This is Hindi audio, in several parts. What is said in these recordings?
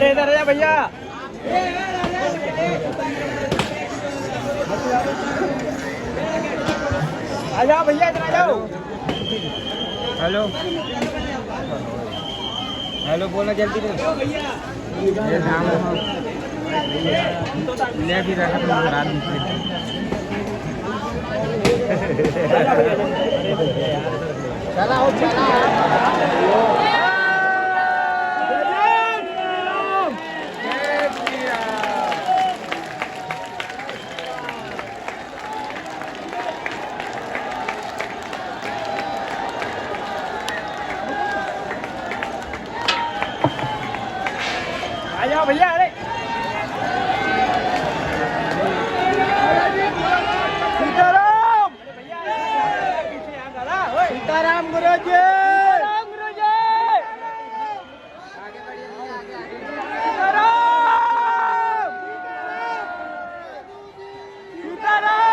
अरे इधर आ भैया। आ जाओ भैया, इधर आ जाओ। हेलो हेलो बोला जल्दी ले भी रखा रात चलाओ चलाओ। आ जाओ भैया। अरे सीताराम सीताराम गुरु जी। सीताराम गुरु जी। सीताराम सीताराम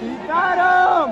सीताराम।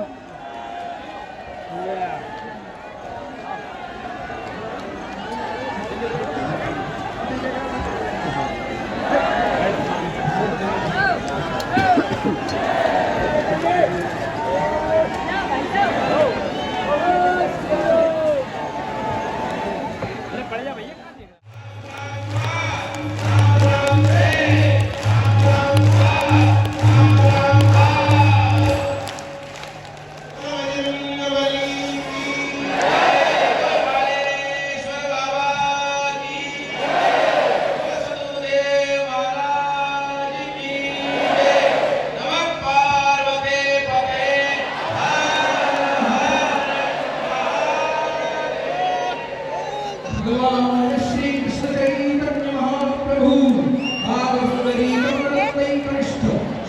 श्री कृष्ण चैतन्य महाप्रभु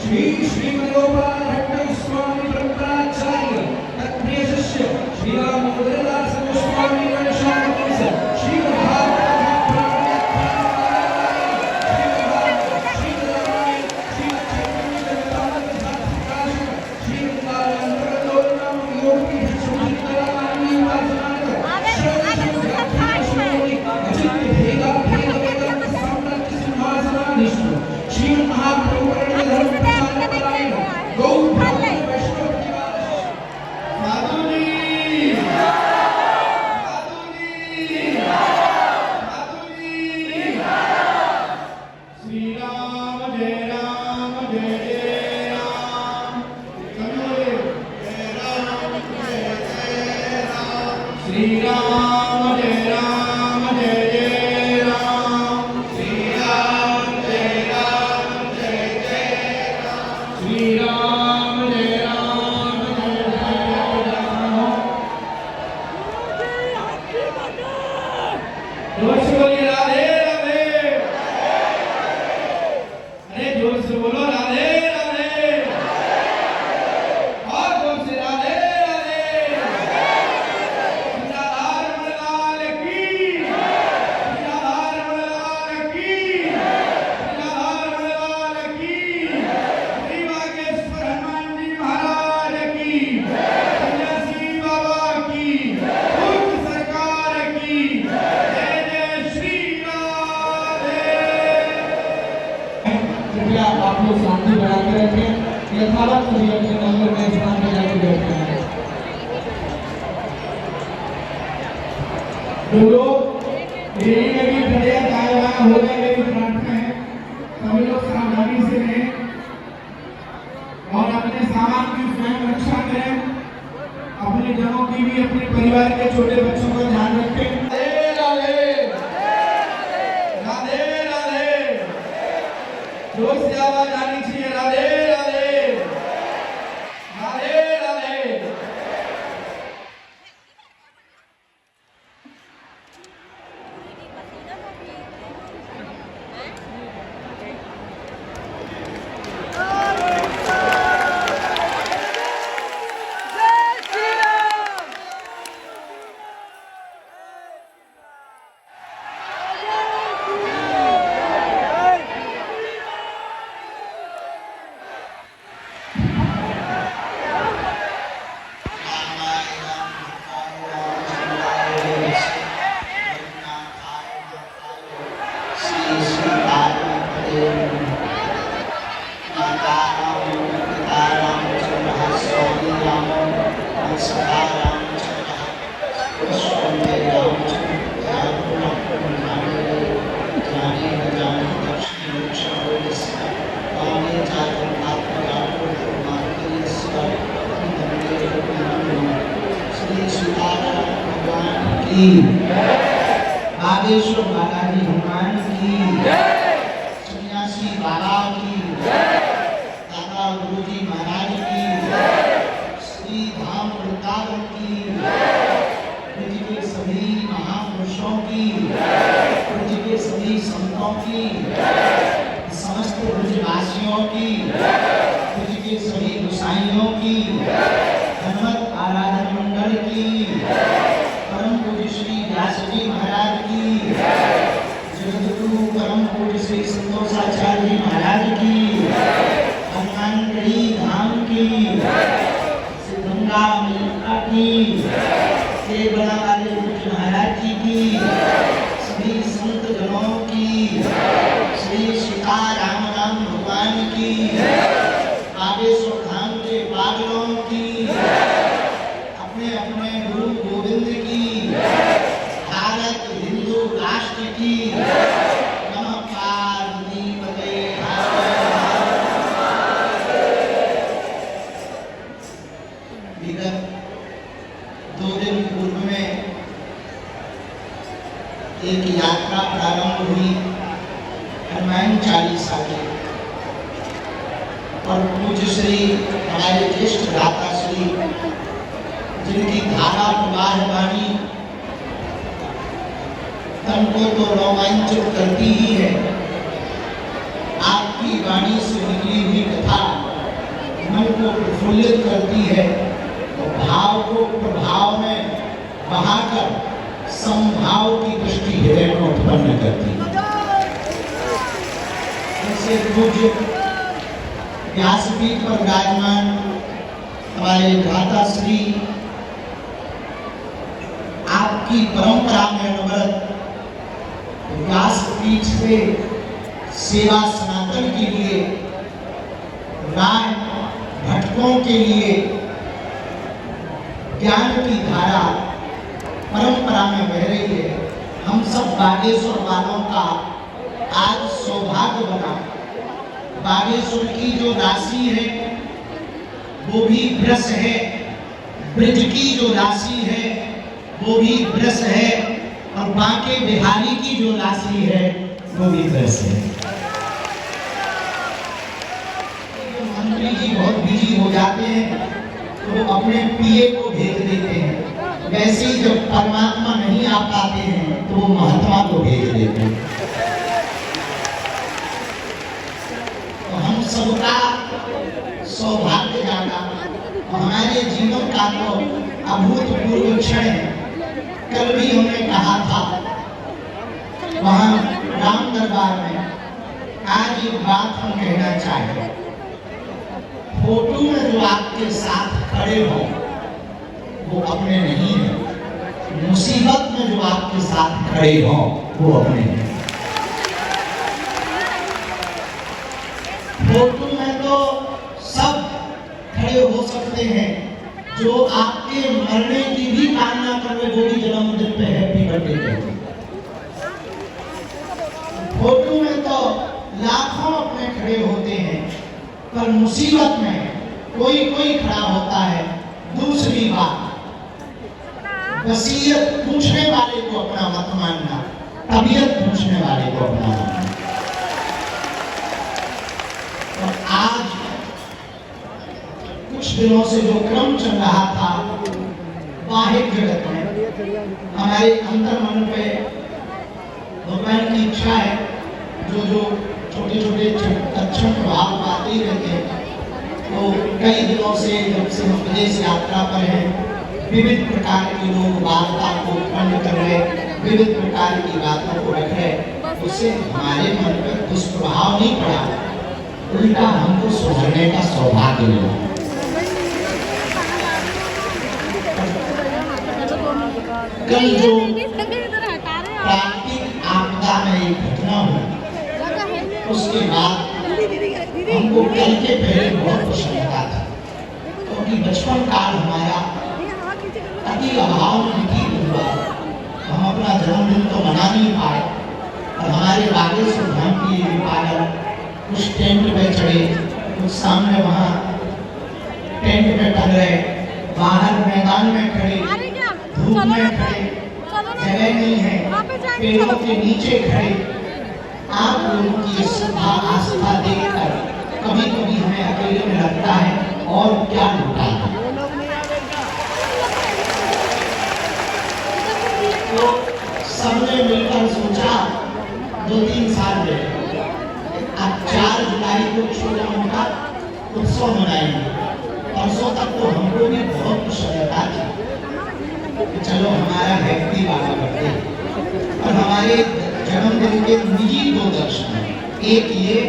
श्री श्रीमदोपाध्याय स्वामी परम्पराचार्य तत्प्रिय शिष्य श्री राम मुद्रदास गोस्वामी गणेशानंद श्री श्री राम जय राम जय जय राम श्री राम जय राम जय जय राम श्री राम जय राम जय जय राम। जोर से बोलिए राधे राधे। अरे जोर से बोलो राधे राधे। और जोर से राधे आप लोग शांति बनाकर रखें। यथावत सभी अपने नंबर में स्थान में जाकर बैठते हैं। जो लोग देरी में भी खड़े आया हो गए मेरी प्रार्थना है सभी लोग सावधानी से रहें और अपने सामान की स्वयं रक्षा करें। अपने जनों की भी अपने परिवार के छोटे बच्चों का ध्यान रखें। जोर से आवाज आनी चाहिए राधे राधे राधे राधे। बागेश्वर बालाजी हनुमान की, सन्यासी बाबा की, दादा गुरुजी महाराज की, श्री धाम वृंदावन की, पृथ्वी के सभी महापुरुषों की, पृथ्वी के सभी संतों की, समस्त ब्रजवासियों की, पृथ्वी के सभी गोसाइयों की, हनुमत आराधन मंडल की, परम पूज्य श्री व्यास जी महाराज की, जगतगुरु परम पूज्य श्री संतोषाचार्य जी महाराज की, हनुमानगढ़ी धाम की, सिद्धगंगा मैया की, केवड़ा वाले पूज्य महाराज जी की, सभी संत जनों की, श्री सीताराम राम भगवान की, बागेश्वर धाम के पागलों की, अपने अपने गुरु गोविंद की, भारत हिंदू राष्ट्र की, नमः पार्वती पते। विगत 2 दिन पूर्व में एक यात्रा प्रारंभ हुई हनुमान चालीसा की, और पूज्य श्री हमारे ज्येष्ठ दाता श्री जिनकी धारा प्रवाह वाणी तन को तो रोमांचित करती ही है, आपकी वाणी से निकली हुई कथा मन को प्रफुल्लित करती है और भाव को प्रभाव में बहाकर समभाव की दृष्टि हृदय में उत्पन्न करती है। ऐसे पूज्य व्यासपीठ पर विराजमान हमारे भ्राता श्री आपकी परंपरा में अनवरत व्यासपीठ से सेवा सनातन के लिए, राय भटकों के लिए ज्ञान की धारा परंपरा में बह रही है। हम सब बागेश्वर वालों का आज सौभाग्य बना। बागेश्वर की जो राशि है वो भी ब्रस है, ब्रज की जो राशि है वो भी ब्रस है, और बांके बिहारी की जो राशि है वो भी ब्रस है। मंत्री जी बहुत बिजी हो जाते हैं तो वो अपने पीए को भेज देते हैं, वैसे ही जब परमात्मा नहीं आ पाते हैं तो वो महात्मा को भेज देते हैं। तो हम सबका सौभाग्य जागा, हमारे जीवन का तो अभूतपूर्व क्षण है। कल भी हमने कहा था वहां राम दरबार में, आज एक बात हम कहना चाहेंगे। फोटो में जो आपके साथ खड़े हो वो अपने नहीं है, मुसीबत में जो आपके साथ खड़े हो वो अपने हैं। फोटो में तो सब खड़े हो सकते हैं, जो आपके मरने की भी कामना कर रहे, वो भी जन्मदिन पे हैप्पी बर्थडे कहते हैं। फोटो में तो लाखों अपने खड़े होते हैं, पर मुसीबत में कोई कोई खड़ा होता है। दूसरी बात, वसीयत पूछने वाले को अपना मत मानना, तबीयत पूछने वाले को अपना मानना। और आज कुछ दिनों से जो क्रम चल रहा था बाहिर जगत में, हमारे अंतर मन पे भगवान की इच्छा है, जो छोटे छोटे अच्छे प्रभाव आते ही रहते हैं। तो कई दिनों से जब से हम विदेश यात्रा पर हैं, विविध प्रकार के लोग वार्ता को उत्पन्न कर रहे, विविध प्रकार की बातों को रख रहे, उससे हमारे मन पर दुष्प्रभाव नहीं पड़ा, उल्टा हमको सुधरने का सौभाग्य मिला। कल जो प्राकृतिक आपदा में एक घटना हुई, उसके बाद हमको कल के पहले बहुत प्रसन्नता थी, क्योंकि बचपन काल हमारा अति अभाव में व्यतीत हुआ। हम अपना जन्मदिन तो मना नहीं पाए, और हमारे बागेश्वर धाम की पागल कुछ टेंट में चढ़े, कुछ सामने वहाँ टेंट में टंग रहे, बाहर मैदान में खड़े, धूप में खड़े, जगह नहीं है, पेड़ों के नीचे खड़े। आप लोगों की श्रद्धा आस्था देखकर कभी कभी हमें अकेले में लगता है और क्या लूटा है। तो सबने मिलकर सोचा 2-3 साल में अब 4 जुलाई को छोटा मोटा उत्सव मनाएंगे। परसों तक तो हमको भी बहुत प्रसन्नता थी, चलो हमारा व्यक्ति वाला करते, और हमारे जन्मदिन के निजी 2 दर्शन हैं। एक ये,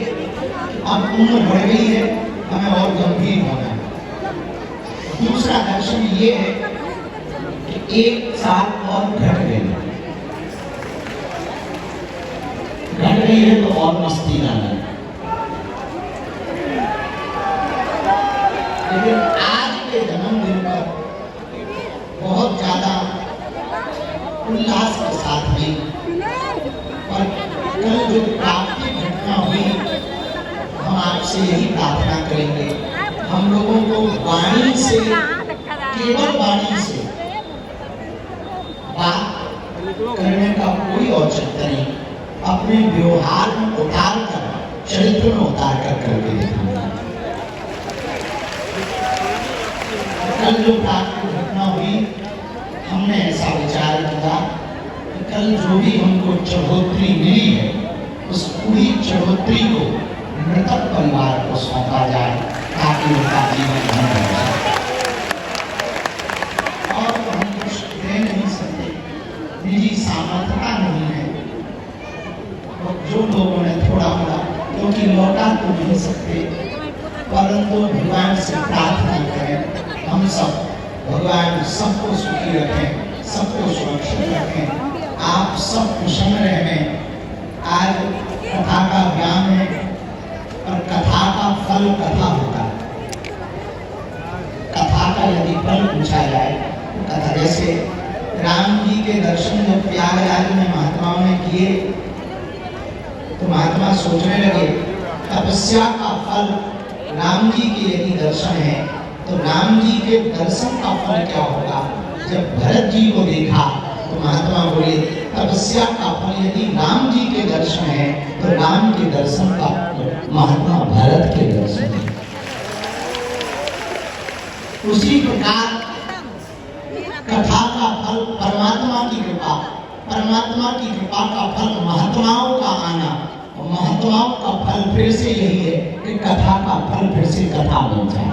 अब उम्र बढ़ गई है, हमें और गंभीर होना है। दूसरा दर्शन ये है कि 1 साल और घट गई है तो और मस्ती ना लगे। लेकिन आज के जन्मदिन पर बहुत ज्यादा उल्लास के साथ भी, और कल जो प्राप्ति घटना हुई, हम आपसे यही प्रार्थना करेंगे, हम लोगों को वाणी से, केवल वाणी से बात करने का कोई औचित्य नहीं, अपने व्यवहार में उतार कर, चरित्र में उतार कर करके दिखाना। कल जो प्राप्ति घटना हुई, हमने ऐसा विचार किया कि कल जो भी हमको चढ़ोतरी मिली है, उस पूरी चढ़ोतरी को मृतक परिवार को सौंपा जाए, ताकि उनका जीवन धन्य हो जाए। और तो हम कुछ कह नहीं सकते, निजी सामर्थ्यता नहीं है, और जो लोगों ने थोड़ा मोड़ा, क्योंकि लौटा तो नहीं सकते, परंतु भगवान से प्रार्थना करें, हम सब भगवान सबको सुखी रखें, सबको सुरक्षित रखें, आप सब प्रसन्न रहें। आज कथा का ज्ञान है, और कथा का फल कथा होता है। कथा का यदि फल पूछा जाए, कथा जैसे राम जी के दर्शन जब प्रयागराज में महात्माओं ने किए, तो महात्मा सोचने लगे तपस्या का फल राम जी के यदि दर्शन है, तो राम जी के दर्शन का फल क्या होगा। जब भरत जी को देखा तो महात्मा बोले तपस्या का फल यदि राम जी के दर्शन है, तो राम के दर्शन का महात्मा भरत के दर्शन है। उसी प्रकार कथा का फल परमात्मा की कृपा, परमात्मा की कृपा का फल महात्माओं का आना, और महात्माओं का फल फिर से यही है कि कथा का फल फिर से कथा बन जाए।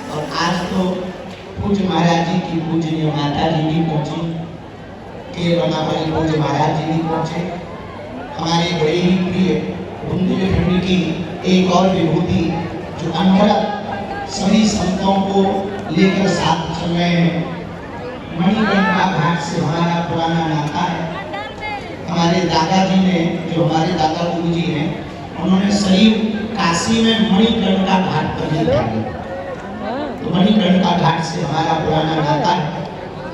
और आज तो पूज्य महाराज जी की पूजनीय माता जी भी पहुंची, के रमापति पूज्य महाराज जी भी पहुंचे। हमारे बड़े ही प्रिय बुंदेलखंड की एक और विभूति जो अनवरत सभी संतों को लेकर साथ चल रहे हैं, मणिकर्णिका घाट से हमारा पुराना नाता है। हमारे दादाजी ने, जो हमारे दादा गुरु जी हैं, उन्होंने शरीर काशी में मणिकर्णिका घाट पर देखा है, तो मणिकर्णिका घाट से हमारा पुराना नाता है।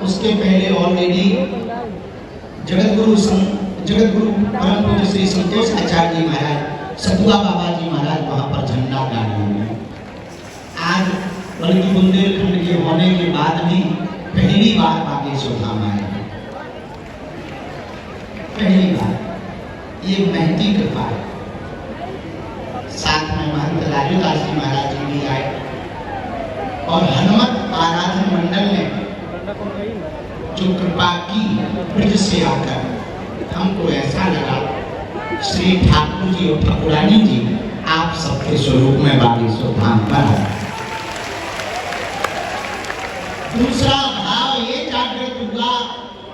उसके पहले ऑलरेडी जगत गुरु परम पूज्य श्री संतोष आचार्य जी महाराज, सतुआ बाबा जी महाराज वहां पर झंडा गाड़े हुए। आज बल्कि बुंदेलखंड के होने के बाद भी पहली बार बागेश्वर धाम आए, पहली बार। ये महती कृपा है। साथ में महंत लाजूदास जी महाराज जी भी आए, और हनुमत आराधन मंडल ने जो कृपा की ब्रज से आकर, हमको ऐसा लगा श्री ठाकुर जी और ठाकुरानी जी आप सबके स्वरूप में बागेश्वर धाम पर है। दूसरा भाव ये जागृत हुआ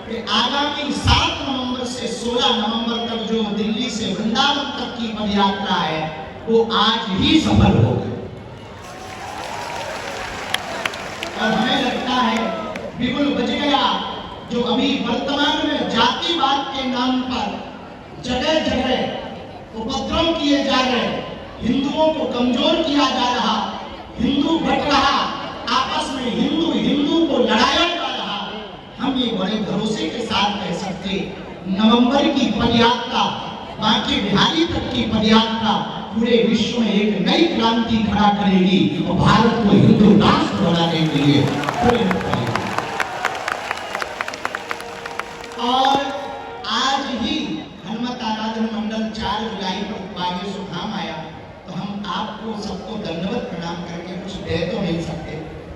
कि आगामी 7 नवंबर से 16 नवंबर तक जो दिल्ली से वृंदावन तक की पद यात्रा है, वो आज ही सफल हो गई। और हमें लगता है बिगुल बज गया, जो अभी वर्तमान में जातिवाद के नाम पर जगह जगह उपद्रव किए जा रहे, हिंदुओं को कमजोर किया जा रहा, हिंदू बट रहा, आपस में हिंदू हिंदू को लड़ाया जा रहा। हम ये बड़े भरोसे के साथ कह सकते, नवंबर की पदयात्रा, बांके बिहारी तक की पदयात्रा पूरे विश्व में एक नई क्रांति खड़ा करेगी और भारत को हिंदू राष्ट्र बनाने के लिए प्रेरित करेगी। और आज ही हनुमत आराधन मंडल 4 जुलाई को बागेश्वर धाम आया, तो हम आपको सबको दंडवत प्रणाम करके कुछ दे तो नहीं सकते,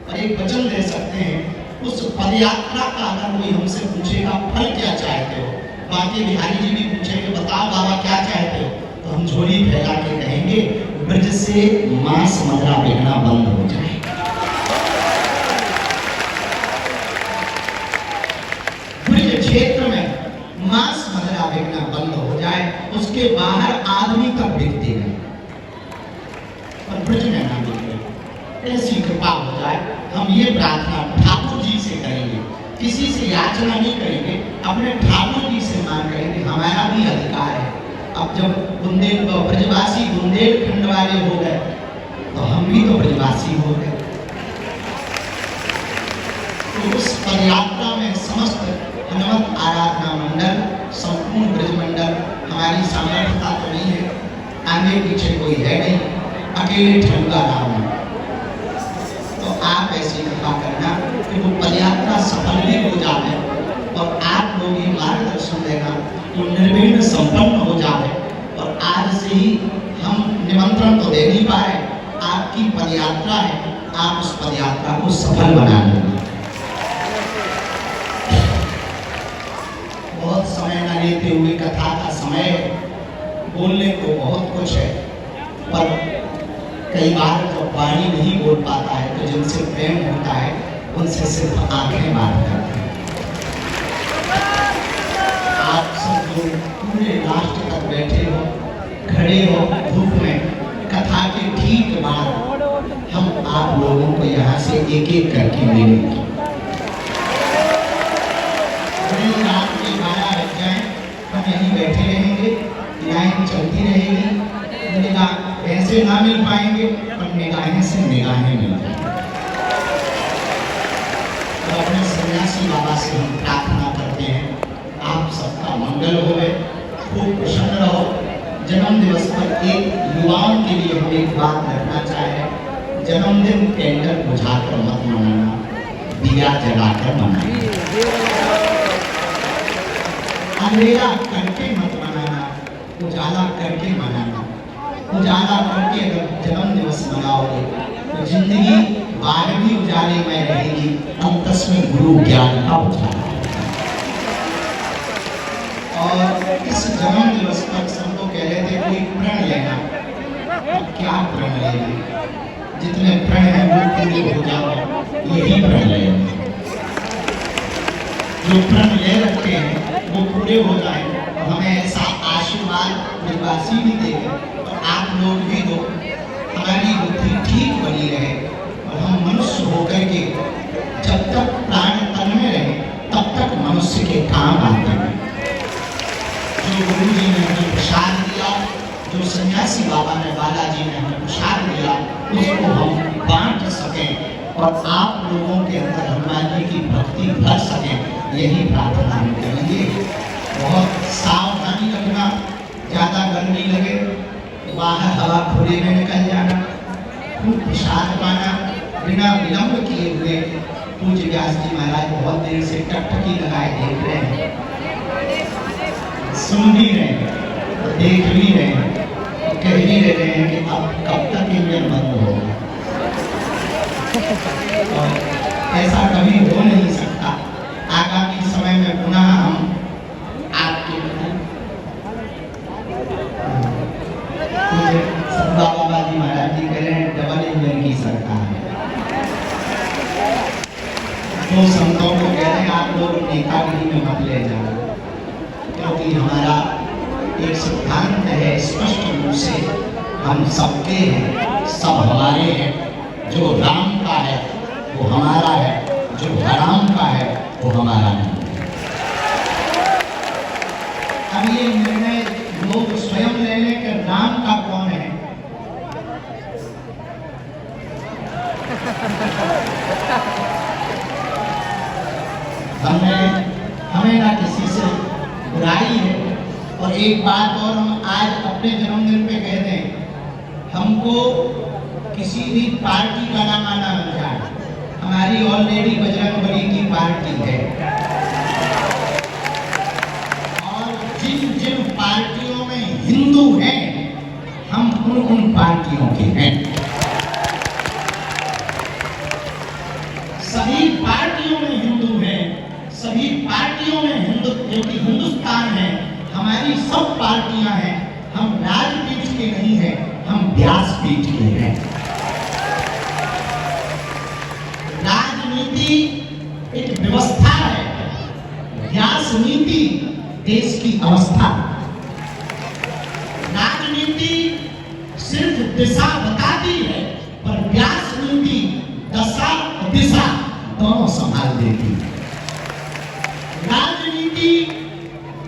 पर एक वचन दे सकते हैं। उस पदयात्रा का अगर कोई हमसे पूछेगा फल क्या चाहते हो, बाकी बिहारी जी भी पूछेंगे बताओ बाबा क्या चाहते हो, तो हम झोली फैला के कहेंगे ब्रज से मांस मदिरा बिकना बंद हो जाए। ब्रज क्षेत्र में मांस मदिरा बिकना बंद हो जाए, उसके बाहर आदमी तक बिकते नहीं, पर ब्रज में ना बिके, ऐसी कृपा हो जाए। हम ये प्रार्थना ठाकुर जी से करेंगे, किसी से याचना नहीं करेंगे, अपने ठाकुर जी से मांग करेंगे। हमारा भी अधिकार है। अब जब बुंदेल ब्रजवासी बुंदेलखंड वाले हो गए, तो हम भी तो ब्रजवासी हो गए। तो उस पदयात्रा में समस्त हनुमत आराधना मंडल, संपूर्ण ब्रज मंडल, हमारी सामर्थ्यता तो नहीं है, आगे पीछे कोई है नहीं, अकेले ठंडा राम। तो आप ऐसी कृपा करना कि वो पदयात्रा सफल भी हो जाए और आप लोग ये मार्गदर्शन देना तो निर्विघ्न संपन्न हो जाए। और आज से ही हम निमंत्रण तो दे नहीं पाए, आपकी पदयात्रा है, आप उस पदयात्रा को सफल बना लेंगे। बहुत समय न लेते हुए, कथा का समय बोलने को बहुत कुछ है, पर कई बार जब वाणी नहीं बोल पाता है तो जिनसे प्रेम होता है उनसे सिर्फ आंखें बात करते हैं। आप सब लोग पूरे राष्ट्र तक बैठे हो, खड़े हो धूप में, कथा के ठीक बाद हम आप लोगों को यहाँ से एक एक करके मिलेंगे। रात के 12 बज जाए हम यहीं बैठे रहेंगे, लाइन चलती रहेगी। ऐसे ना मिल पाएंगे पर निगाहें से निगाहें मिल जाएंगी। तो अपने सन्यासी बाबा से हम प्रार्थना करते हैं, आप सबका मंगल होवे, खूब प्रसन्न रहो। जन्म दिवस पर एक युवाओं के लिए हम एक बात रखना चाहें, जन्मदिन कैंडल बुझाकर मत मनाना, दिया जलाकर मनाना, अंधेरा करके मत मनाना, उजाला करके मनाना। उजाला करके अगर जन्म दिवस मनाओगे तो जिंदगी 12वीं उजाले में रहेगी, अंतस में गुरु ज्ञान का उजाला। और इस जन्म दिवस पर सब लोग कह रहे थे कोई प्रण लेना, तो क्या प्रण लेना, जितने प्रण हैं वो पूरे हो जाओ, यही प्रण लेना। जो प्रण ले रखे हैं वो पूरे हो जाए, और हमें ऐसा आशीर्वाद ब्रजवासी भी देंगे, आप लोग भी दो, हमारी बुद्धि ठीक बनी रहे और हम मनुष्य होकर के जब तक प्राण तन में रहे तब तक मनुष्य के काम आते हैं। जो गुरु जी ने हमें प्रसाद दिया, जो सन्यासी बाबा ने बालाजी ने हमें प्रसाद दिया, उसको हम बांट सकें और आप लोगों के अंदर हनुमान जी की भक्ति भर सकें, यही प्रार्थना हम करेंगे। बहुत सावधानी रखना, ज्यादा गर्मी लगे बाहर हवा खुले में निकल जाना, खूब प्रसाद पाना, बिना विलंब किए हुए। पूज्य व्यास जी महाराज बहुत देर से टकटकी लगाए देख रहे हैं, सुन भी रहे हैं, देख भी रहे हैं, कह भी रहे हैं कि अब कब तक इंजन बंद होगा। ऐसा कभी हो नहीं सकता। आगामी समय में पुनः हम आपके बाबा जी महाराज जी कह रहे हैं डबल इंजन की सरकार है। तो संतों को कह रहे हैं आप लोग नेतागिरी में मत ले जाओ, क्योंकि हमारा एक सिद्धांत है स्पष्ट रूप से, हम सबके हैं, सब हमारे हैं। जो राम का है वो हमारा है, जो हराम का है वो हमारा नहीं। अब ये निर्णय लोग स्वयं ले लें कि राम का कौन है, हमें ना किसी से बुराई है। और एक बात और हम आज अपने जन्मदिन पे कह दें, हमको किसी भी पार्टी का नाम आना बन जाए, हमारी ऑलरेडी बजरंगबली की पार्टी है। और जिन जिन पार्टियों में हिंदू हैं, हम उन पार्टियों के हैं। सभी पार्टियों में हिंदू हैं, सभी पार्टियों में हिंदू, क्योंकि हिंदुस्तान है, हमारी सब पार्टियां हैं। हम राजपीठ के नहीं हैं, हम व्यासपीठ के हैं। राजनीति एक व्यवस्था है, व्यास नीति देश की अवस्था। राजनीति सिर्फ दिशा बताती है, पर व्यास नीति दशा और दिशा दोनों संभाल देती है। राजनीति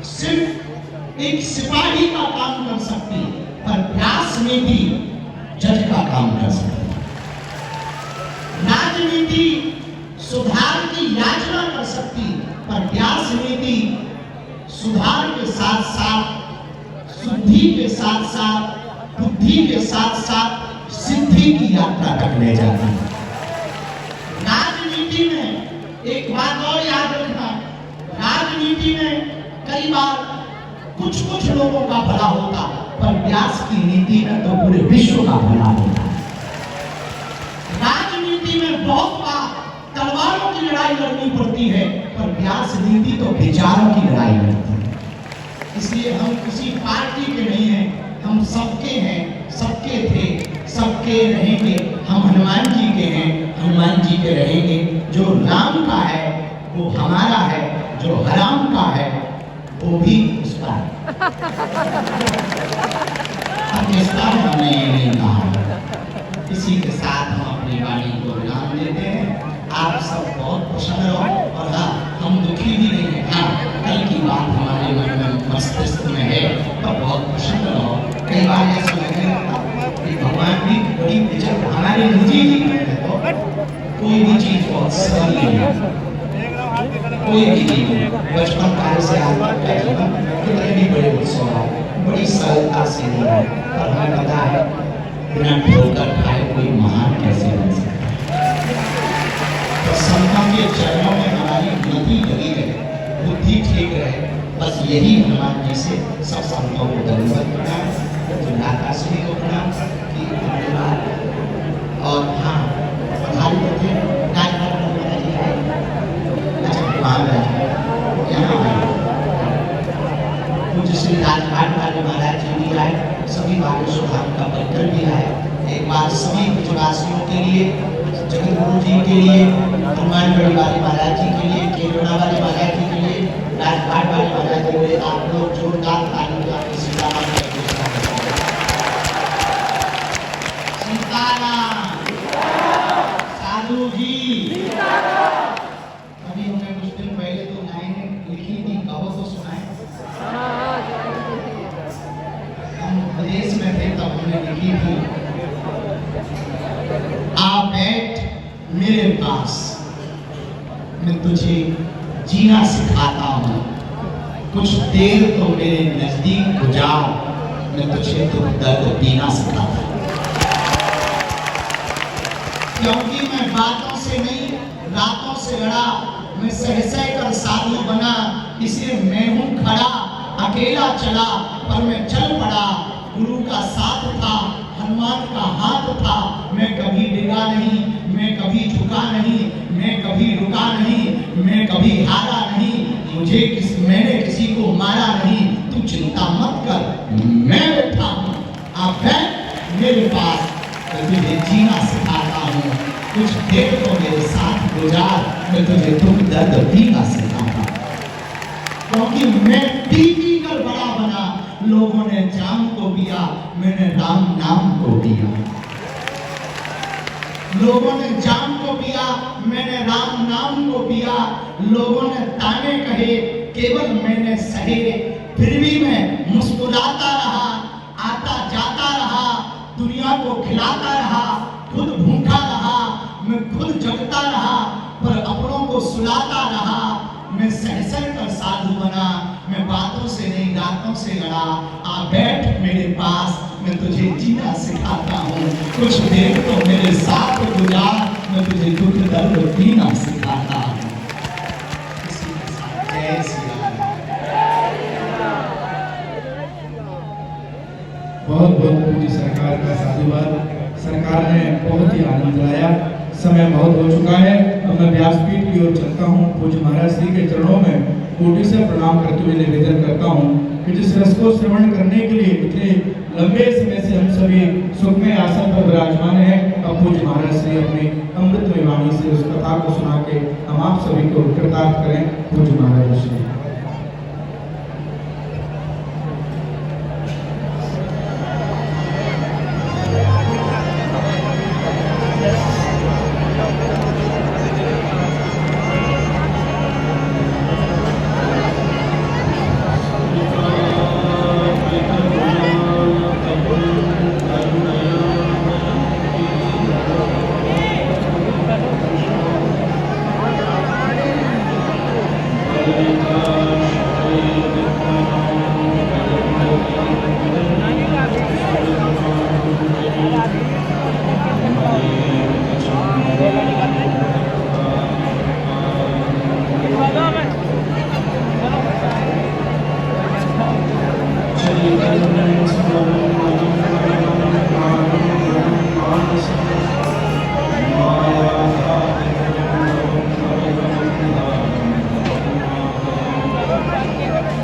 सिर्फ एक सिपाही का काम कर सकती है, पर व्यास नीति जज का काम कर सकती है। राजनीति सुधार की याचना कर सकती है, पर व्यास नीति सुधार के साथ साथ, शुद्धि के साथ साथ, बुद्धि के साथ साथ सिद्धि की यात्रा तक ले जाती है। राजनीति में एक बात और याद रखना, राजनीति में कई बार कुछ लोगों का भला होता, पर व्यास की नीति में तो पूरे विश्व का भला होता है। राजनीति में बहुत बार तलवारों की लड़ाई लड़नी पड़ती है, पर व्यास नीति तो विचारों की लड़ाई लड़ती है। इसलिए हम किसी पार्टी के नहीं हैं, हम सबके हैं, सबके थे, सबके रहेंगे। हम हनुमान जी के हैं, हनुमान जी के रहेंगे। जो राम का है वो हमारा है, जो हराम का है वो भी उसका है। अब इसका हमने ये नहीं कहा। इसी के साथ हम अपनी वाणी को विराम देते हैं। आप सब बहुत प्रसन्न रहो। और हाँ, हम दुखी भी नहीं हैं। हाँ, कल की बात हमारे मन में, मस्तिष्क में है, पर बहुत प्रसन्न रहो। कई बार ऐसा लगे कि भगवान की बड़ी इज्जत हमारे निजी जीवन में तो कोई भी चीज बहुत सरल नहीं है। कोई भी जीवन बचपन काल से आज तक का जीवन कितने भी बड़े उत्सव है, बड़ी सरलता से नहीं है। पर हमें पता है बिना ठोकर खाए कोई महान कैसे बन सकता है। तो संतों के चरणों में हमारी गति लगी रहे, बुद्धि ठीक रहे, बस यही हनुमान जी से सब संतों को दंडवत प्रणाम, श्री को प्रणाम की धन्यवाद। और हाँ, प्रधान थे राजघाट जी आए, यहाँ पूज्य श्री राजघाट वाले महाराज जी भी आए, सभी बाबू सुधाम का पत्र भी आए। एक बार सभी ब्रजवासियों के लिए, जगत गुरु जी के लिए, हनुमानगढ़ी वाले महाराज जी के लिए, केरला वाले महाराज जी के लिए, राजघाट वाले महाराज जी के लिए आप लोग जोरदार ताली बजाकर सीताराम साधु जी। अभी हमने कुछ दिन पहले तो लाइनें लिखी थी, कहो तो सुनाए। हम प्रदेश में थे तब हमने लिखी थी, आ बैठ मेरे पास, मैं तुझे जीना सिखाता हूँ, कुछ देर तो मेरे नजदीक गुजार, मैं तुझे तो दर्द पीना सिखाता हूँ। क्योंकि मैं बातों से नहीं रातों से लड़ा, मैं सह कर साधु बना, इसलिए मैं हूँ खड़ा, अकेला चला पर मैं चल पड़ा। गुरु का साथ था, हनुमान का हाथ था, मैं कभी डिगा नहीं, मैं कभी झुका नहीं, मैं कभी रुका नहीं, मैं कभी हारा नहीं। मैंने किसी को मारा नहीं, तू चिंता मत कर, मैं बैठा हूँ, आप बैठ मेरे पास, तुझे जीना सिखाता हूँ, कुछ देर तो मेरे साथ गुजार, मैं तुझे दुख दर्द पीना सिखाता। क्योंकि मैं पी कर बड़ा बना, लोगों ने जाम को पिया, मैंने राम नाम को पिया। लोगों ने जाम को पिया, मैंने राम नाम को पिया। लोगों ने ताने कहे, केवल मैंने सहे, फिर भी मैं मुस्कुराता रहा, आता जाता रहा, दुनिया को खिलाता रहा, खुद भूखा रहा, मैं खुद जगता रहा, पर अपनों को सुलाता रहा। से लड़ा, आ बैठ मेरे पास, मैं तुझे जीना सिखाता हूँ, कुछ देर तो मेरे साथ गुजार, मैं तुझे दुख दर्द पीना सिखाता हूँ। इसी के साथ जय श्री राम। बहुत बहुत पूज्य सरकार का साधुवाद। सरकार ने बहुत ही आनंद लाया। समय बहुत हो चुका है, अब मैं व्यासपीठ की ओर चलता हूँ। पूज्य महाराज श्री के चरणों में कोटि से प्रणाम करते हुए निवेदन करता हूँ कि जिस रस को श्रवण करने के लिए इतने लंबे समय से हम सभी सुखमय आसन पर विराजमान हैं, अब पूज्य महाराज श्री अपनी अमृतमय वाणी से उस कथा को सुना के हम आप सभी को कृतार्थ करें। पूज्य महाराज श्री।